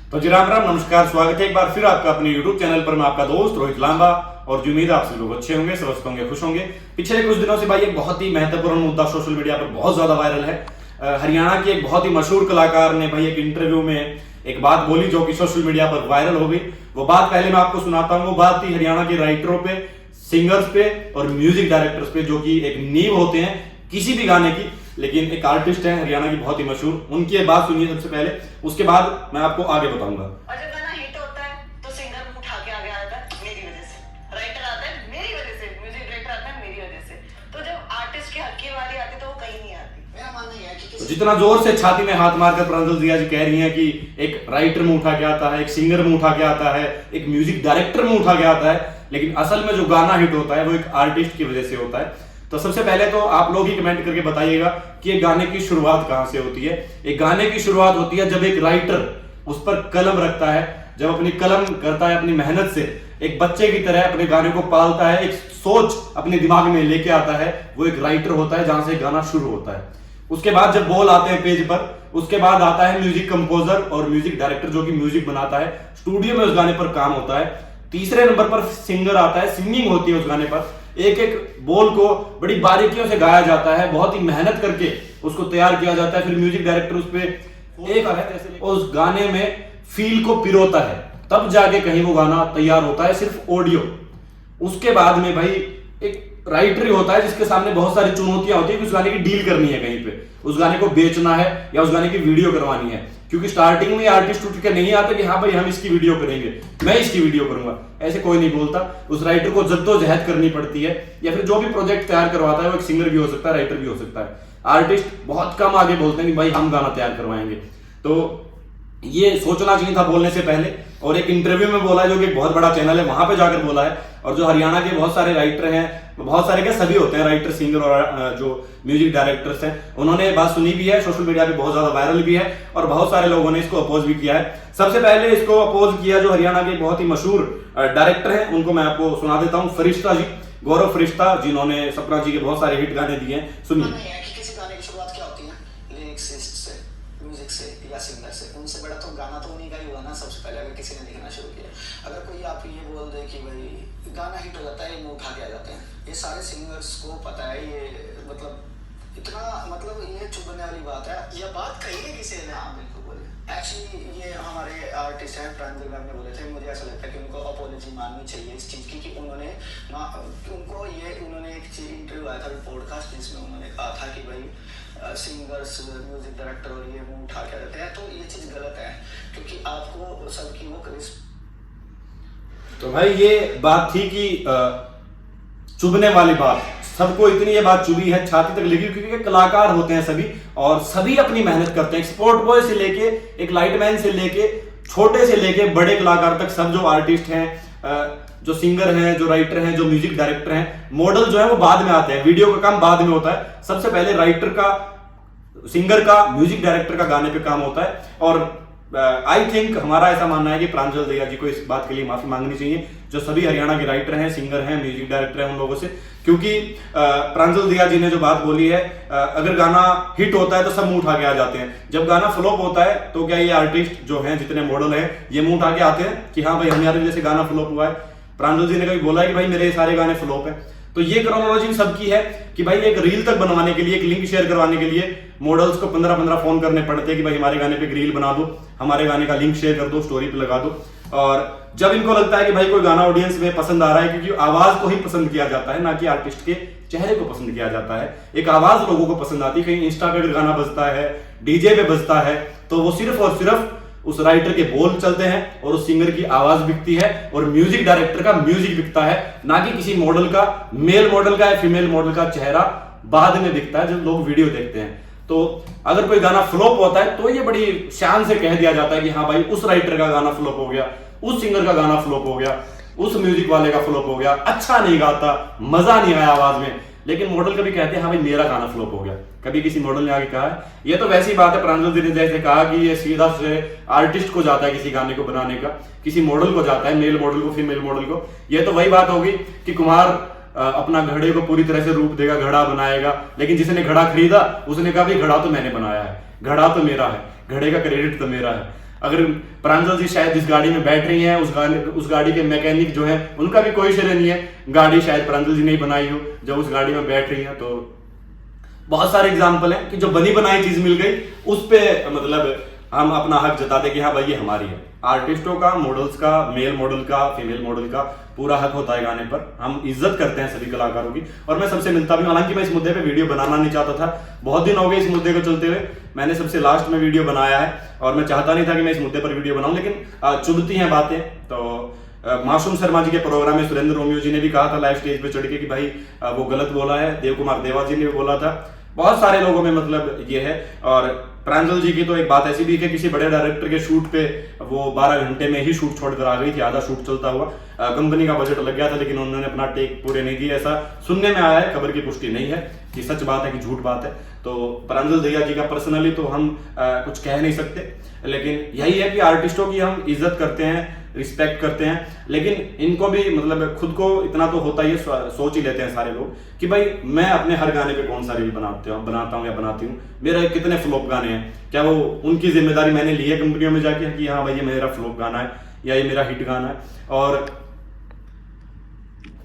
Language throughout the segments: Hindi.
तो जी राम राम नमस्कार, स्वागत है एक बार फिर आपका अपने YouTube चैनल पर। मैं आपका दोस्त रोहित लांबा और जो उम्मीद है आप सभी लोग अच्छे होंगे, स्वस्थ होंगे, खुश होंगे। पिछले कुछ दिनों से भाई एक बहुत ही महत्वपूर्ण मुद्दा सोशल मीडिया पर बहुत ज्यादा वायरल है। हरियाणा की एक बहुत ही मशहूर कलाकार ने भाई एक इंटरव्यू में एक बात बोली जो कि सोशल मीडिया पर वायरल हो गई। वो बात पहले मैं आपको सुनाता हूँ। वो बात थी हरियाणा के राइटरों पे, सिंगर्स पे और म्यूजिक डायरेक्टर्स पे, जो कि एक नींव होते हैं किसी भी गाने की। लेकिन एक आर्टिस्ट है हरियाणा की बहुत ही मशहूर, उनकी बात सुनिए सबसे पहले, उसके बाद मैं आपको आगे बताऊंगा। और जब गाना हिट होता है तो सिंगर मुंह उठा के आगे आता है मेरी वजह से, राइटर आता है मेरी वजह से, म्यूजिक डायरेक्टर आता है मेरी वजह से। तो जब आर्टिस्ट की हक की बारी आती है तो वो कहीं नहीं आती। मेरा मानना यह है कि जितना जोर से छाती में हाथ मारकर प्रांजल दिया जी कह रही हैं कि एक राइटर मुंह उठा के आता है, एक सिंगर मुंह उठा के आता है, एक म्यूजिक डायरेक्टर मुंह उठा के आता है, लेकिन असल में जो गाना हिट होता है वो एक आर्टिस्ट की वजह से होता है। तो सबसे पहले तो आप लोग ही कमेंट करके बताइएगा कि ये गाने की शुरुआत कहां से होती है। एक गाने की शुरुआत होती है जब एक राइटर उस पर कलम रखता है, जब अपनी कलम करता है, अपनी मेहनत से एक बच्चे की तरह अपने गाने को पालता है, एक सोच अपने दिमाग में लेके आता है, वो एक राइटर होता है जहां से गाना शुरू होता है। उसके बाद जब बॉल आते हैं पेज पर, उसके बाद आता है म्यूजिक कंपोजर और म्यूजिक डायरेक्टर जो कि म्यूजिक बनाता है, स्टूडियो में उस गाने पर काम होता है। तीसरे नंबर पर सिंगर आता है, सिंगिंग होती है उस गाने पर, एक एक बोल को बड़ी बारीकियों से गाया जाता है, बहुत ही मेहनत करके उसको तैयार किया जाता है। फिर म्यूजिक डायरेक्टर उस पे एक उस गाने में फील को पिरोता है, तब जाके कहीं वो गाना तैयार होता है, सिर्फ ऑडियो। उसके बाद में भाई एक राइटर ही होता है जिसके सामने बहुत सारी चुनौतियां होती है कि उस गाने की डील करनी है, कहीं पे उस गाने को बेचना है या उस गाने की वीडियो करवानी है। क्योंकि स्टार्टिंग में आर्टिस्ट उठ के नहीं आता कि हाँ भाई हम इसकी वीडियो करेंगे, मैं इसकी वीडियो करूंगा, ऐसे कोई नहीं बोलता। उस राइटर को जद्दोजहद करनी पड़ती है, या फिर जो भी प्रोजेक्ट तैयार करवाता है वो एक सिंगर भी हो सकता है, राइटर भी हो सकता है। आर्टिस्ट बहुत कम आगे बोलते हैं कि भाई हम गाना तैयार करवाएंगे। तो ये सोचना चाहिए था बोलने से पहले, और एक इंटरव्यू में बोला है जो कि बहुत बड़ा चैनल है वहां पे जाकर बोला है। और जो हरियाणा के बहुत सारे राइटर हैं, बहुत सारे क्या सभी होते हैं राइटर, सिंगर और जो म्यूजिक डायरेक्टर्स हैं, उन्होंने बात सुनी भी है, सोशल मीडिया पे बहुत ज्यादा वायरल भी है और बहुत सारे लोगों ने इसको अपोज भी किया है। सबसे पहले इसको अपोज किया जो हरियाणा के बहुत ही मशहूर डायरेक्टर हैं, उनको मैं आपको सुना देता हूँ। फरिश्ता जी, गौरव फरिश्ता, जिन्होंने सपना जी के बहुत सारे हिट गाने दिए हैं, सुनिए। किसी गाने की शुरुआत क्या होती है? लिरिक्सिस्ट से, म्यूजिक से या सिंगर से। उनसे बड़ा तो गाना तो उन्हीं का ही हुआ ना सबसे पहले, अगर किसी ने लिखना शुरू किया। अगर कोई आप ये बोल दे कि भाई गाना हिट हो जाता है, ये मुंह उठा के आ जाते हैं, ये सारे सिंगर्स को पता है। ये मतलब इतना मतलब ये चुभने वाली बात है। ये बात कही है किसी ने? हाँ बिल्कुल बोले। एक्चुअली ये हमारे आर्टिस्ट हैं प्रांजल मैम ने बोले थे, मुझे ऐसा लगता है कि उनको अपॉलॉजी माननी चाहिए इस चीज़ की कि उन्होंने एक इंटरव्यू आया था पॉडकास्ट जिसमें उन्होंने कहा था कि भाई सिंगर्स, म्यूजिक डायरेक्टर और ये मुंह उठा के रहते हैं, तो ये चीज़ गलत है क्योंकि आपको सबकी वो तो भाई ये बात थी कि चुभने वाली बात, सबको इतनी ये बात चुभी है, छाती तक लगी, क्योंकि कलाकार होते हैं सभी और सभी अपनी मेहनत करते हैं। स्पोर्ट बॉय से लेके एक लाइटमैन से लेके छोटे से लेके बड़े कलाकार तक, सब जो आर्टिस्ट हैं, जो सिंगर हैं, जो राइटर हैं, जो म्यूजिक डायरेक्टर हैं, मॉडल जो है वो बाद में आते हैं, वीडियो का काम बाद में होता है। सबसे पहले राइटर का, सिंगर का, म्यूजिक डायरेक्टर का गाने पे काम होता है। और आई थिंक हमारा ऐसा मानना है कि प्रांजल दया जी को इस बात के लिए माफी मांगनी चाहिए, जो सभी हरियाणा के राइटर हैं, सिंगर हैं, म्यूजिक डायरेक्टर हैं, उन लोगों से। क्योंकि प्रांजल दया जी ने जो बात बोली है, अगर गाना हिट होता है तो सब मुंह उठा के आ जाते हैं, जब गाना फ्लॉप होता है तो क्या ये आर्टिस्ट जो हैं, जितने मॉडल हैं, ये मुंह उठा के आते हैं कि हाँ भाई हमारे वजह से गाना फ्लॉप हुआ है? प्रांजल जी ने कभी बोला है कि भाई मेरे सारे गाने फ्लॉप हैं? तो ये क्रोनोलॉजी सबकी है कि भाई एक रील तक बनवाने के लिए, एक लिंक शेयर करवाने के लिए मॉडल्स को 15-15 फोन करने पड़ते हैं कि भाई हमारे गाने पे एक रील बना दो, हमारे गाने का लिंक शेयर कर दो, स्टोरी पे लगा दो। और जब इनको लगता है कि भाई कोई गाना ऑडियंस में पसंद आ रहा है, क्योंकि आवाज को ही पसंद किया जाता है, ना कि आर्टिस्ट के चेहरे को पसंद किया जाता है, एक आवाज लोगों को पसंद आती है। कहीं इंस्टा पे अगर गाना बजता है, डीजे पे बजता है, तो वो सिर्फ और सिर्फ उस राइटर के बोल चलते हैं और उस सिंगर की आवाज बिकती है और म्यूजिक डायरेक्टर का म्यूजिक बिकता है, ना कि किसी मॉडल का, मेल मॉडल का या फीमेल मॉडल का चेहरा बाद में बिकता है जब लोग वीडियो देखते हैं। तो अगर कोई गाना फ्लॉप होता है तो ये बड़ी शान से कह दिया जाता है कि हाँ भाई उस राइटर का गाना फ्लॉप हो गया, उस सिंगर का गाना फ्लॉप हो गया, उस म्यूजिक वाले का फ्लॉप हो गया, अच्छा नहीं गाता, मजा नहीं आया आवाज में। लेकिन मॉडल कभी कहते हैं हाँ भाई मेरा गाना फ्लॉप हो गया, कभी किसी मॉडल ने आगे कहा है? ये तो वैसी बात है, प्रांजल जी ने जैसे कहा कि ये सीधा से आर्टिस्ट को जाता है किसी गाने को बनाने का, किसी मॉडल को जाता है, मेल मॉडल को, फीमेल मॉडल को। ये तो वही बात होगी कि कुमार अपना घड़े को पूरी तरह से रूप देगा, घड़ा बनाएगा, लेकिन जिसने घड़ा खरीदा उसने कहा भाई घड़ा तो मैंने बनाया है, घड़ा तो मेरा है, घड़े का क्रेडिट तो मेरा है। अगर प्रांजल जी शायद इस गाड़ी में बैठ रही हैं, उस गाड़ी के मैकेनिक जो है उनका भी कोई श्रेय नहीं है, गाड़ी शायद प्रांजल जी ने ही बनाई हो जब उस गाड़ी में बैठ रही हैं। तो बहुत सारे एग्जाम्पल हैं कि जो बनी बनाई चीज मिल गई उस पे मतलब हम अपना हक जताते कि हाँ भाई ये हमारी है। आर्टिस्टों का, मॉडल्स का, मेल मॉडल का, फीमेल मॉडल का पूरा हक होता है गाने पर। हम इज्जत करते हैं सभी कलाकारों की और मैं सबसे मिलता भी हूं। हालांकि मैं इस मुद्दे पे वीडियो बनाना नहीं चाहता था, बहुत दिन हो गए इस मुद्दे को चलते हुए। मैंने सबसे लास्ट में वीडियो बनाया है और मैं चाहता नहीं था कि मैं इस मुद्दे पर वीडियो बनाऊं, लेकिन चुभती हैं बातें। तो मासूम शर्मा जी के प्रोग्राम में सुरेंद्र रोमियो जी ने भी कहा था लाइव स्टेज पे चढ़ के कि भाई वो गलत बोला है। देव कुमार देवा जी ने भी बोला था, बहुत सारे लोगों में मतलब ये है। और प्रांजल जी की तो एक बात ऐसी भी कि किसी बड़े डायरेक्टर के शूट पे वो 12 घंटे में ही शूट छोड़कर आ गई थी, आधा शूट चलता हुआ। कंपनी का बजट लग गया था लेकिन उन्होंने अपना टेक पूरे नहीं किए, ऐसा सुनने में आया है। खबर की पुष्टि नहीं है कि सच बात है कि झूठ बात है। तो प्रांजल दहिया जी का पर्सनली तो हम कुछ कह नहीं सकते, लेकिन यही है कि आर्टिस्टों की हम इज्जत करते हैं, रिस्पेक्ट करते हैं, लेकिन इनको भी मतलब खुद को इतना तो होता ही है, सोच ही लेते हैं सारे लोग कि भाई मैं अपने हर गाने पे कौन सा रील बनाता हूँ या बनाती हूँ, मेरा कितने फ्लॉप गाने हैं, क्या वो उनकी जिम्मेदारी मैंने ली है कंपनियों में जाके कि हाँ भाई ये मेरा फ्लॉप गाना है या ये मेरा हिट गाना है। और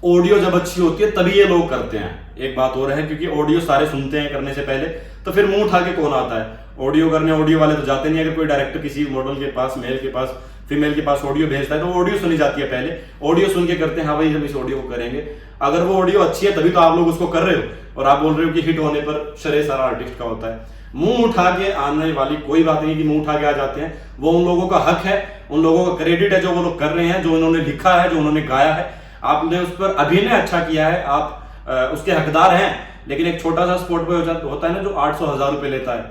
ऑडियो जब अच्छी होती है तभी ये लोग करते हैं। एक बात और है, क्योंकि ऑडियो सारे सुनते हैं करने से पहले, तो फिर मुंह उठा के कौन आता है ऑडियो करने? ऑडियो वाले तो जाते नहीं। अगर कोई डायरेक्टर किसी मॉडल के पास, मेल के पास, फीमेल के पास ऑडियो भेजता है तो ऑडियो सुनी जाती है पहले, ऑडियो सुन के करते हैं हाँ भाई हम इस ऑडियो को करेंगे। अगर वो ऑडियो अच्छी है तभी तो आप लोग उसको कर रहे हो, और आप बोल रहे हो कि हिट होने पर श्रेय सारा आर्टिस्ट का होता है। मुंह उठा के आने वाली कोई बात नहीं कि मुंह उठा के आ जाते हैं, वो उन लोगों का हक है, उन लोगों का क्रेडिट है जो वो लोग कर रहे हैं, जो उन्होंने लिखा है, जो उन्होंने गाया है। आपने उस पर अभिनय अच्छा किया है, आप उसके हकदार हैं। लेकिन एक छोटा सा स्पॉट पे होता है ना जो 800-1000 रुपए लेता है,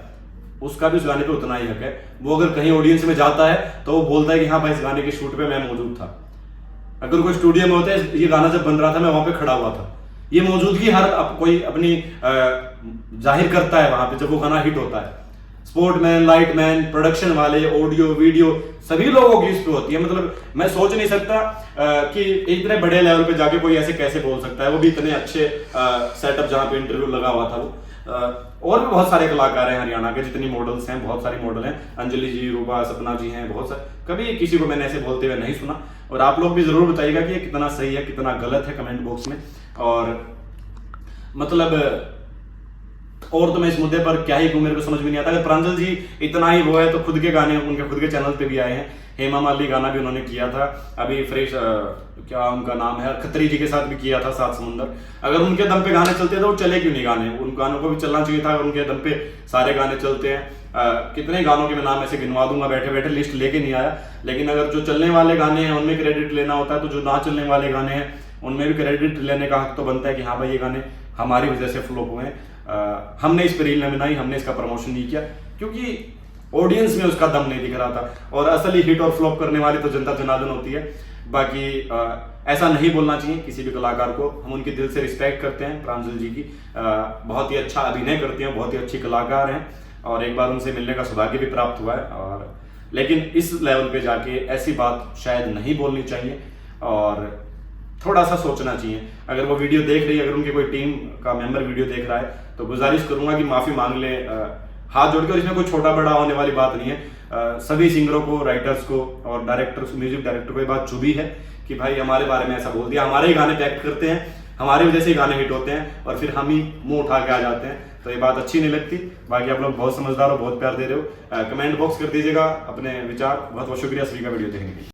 उसका भी उस गाने पे उतना ही हक है। वो अगर कहीं ऑडियंस में जाता है तो वो बोलता है कि हाँ भाई इस गाने के शूट पे मैं मौजूद था। अगर कोई स्टूडियो में होता है, ये गाना जब बन रहा था मैं वहां पे खड़ा हुआ था, ये मौजूदगी हर कोई अपनी जाहिर करता है वहां पे जब वो गाना हिट होता है। स्पोर्टमैन, लाइटमैन, प्रोडक्शन वाले, ऑडियो वीडियो सभी लोगों की इस पे होती है। मतलब मैं सोच नहीं सकता कि इतने बड़े लेवल पे जाके कोई ऐसे कैसे बोल सकता है, वो भी इतने अच्छे सेटअप जहां पे इंटरव्यू लगा हुआ था वो। और भी बहुत सारे कलाकार हैं हरियाणा के, जितनी मॉडल्स हैं, बहुत सारी मॉडल हैं, अंजलि जी, रूपा, सपना जी हैं, बहुत सारे। कभी किसी को मैंने ऐसे बोलते हुए नहीं सुना। और आप लोग भी जरूर बताइएगा कि ये कितना सही है, कितना गलत है कमेंट बॉक्स में। और मतलब और तो मैं इस मुद्दे पर क्या ही कहूं, मेरे को समझ में नहीं आता। अगर प्रांजल जी इतना ही वो है तो खुद के गाने उनके खुद के चैनल पे भी आए हैं। हेमा मालिनी गाना भी उन्होंने किया था, अभी फ्रेश क्या उनका नाम है, खत्री जी के साथ भी किया था, सात समुंदर। अगर उनके दम पे गाने चलते तो वो चले क्यों नहीं गाने? उन गानों को भी चलना चाहिए था अगर उनके दम पे सारे गाने चलते हैं। कितने गानों के मैं नाम ऐसे गिनवा दूंगा, बैठे बैठे लिस्ट लेके नहीं आया। लेकिन अगर जो चलने वाले गाने हैं उनमें क्रेडिट लेना होता है, तो जो ना चलने वाले गाने हैं उनमें भी क्रेडिट लेने का हक तो बनता है कि हाँ भाई ये गाने हमारी वजह से फ्लॉप हुए हैं, हमने इस पर रील नहीं बनाई, हमने इसका प्रमोशन नहीं किया, क्योंकि ऑडियंस में उसका दम नहीं दिख रहा था। और असली हिट और फ्लॉप करने वाली तो जनता जनार्दन होती है। बाकी ऐसा नहीं बोलना चाहिए किसी भी कलाकार को। हम उनके दिल से रिस्पेक्ट करते हैं प्रांजल जी की, बहुत ही अच्छा अभिनय करते हैं, बहुत ही अच्छी कलाकार हैं, और एक बार उनसे मिलने का सौभाग्य भी प्राप्त हुआ है। और लेकिन इस लेवल पे जाके ऐसी बात शायद नहीं बोलनी चाहिए और थोड़ा सा सोचना चाहिए। अगर वो वीडियो देख रही है, अगर उनकी कोई टीम का मेंबर वीडियो देख रहा है, तो गुजारिश करूंगा कि माफी मांग ले हाथ जोड़ के। और इसमें कोई छोटा बड़ा होने वाली बात नहीं है। सभी सिंगरों को, राइटर्स को और डायरेक्टर्स, म्यूजिक डायरेक्टर को ये बात चुभी है कि भाई हमारे बारे में ऐसा बोल दिया, हमारे ही गाने पे एक्ट करते हैं, हमारी वजह से ही गाने हिट होते हैं, और फिर हम ही मुंह उठा के आ जाते हैं। तो ये बात अच्छी नहीं लगती। बाकी आप लोग बहुत समझदार हो, बहुत प्यार दे रहे हो। कमेंट बॉक्स कर दीजिएगा अपने विचार। बहुत बहुत शुक्रिया सभी का वीडियो देखने के लिए।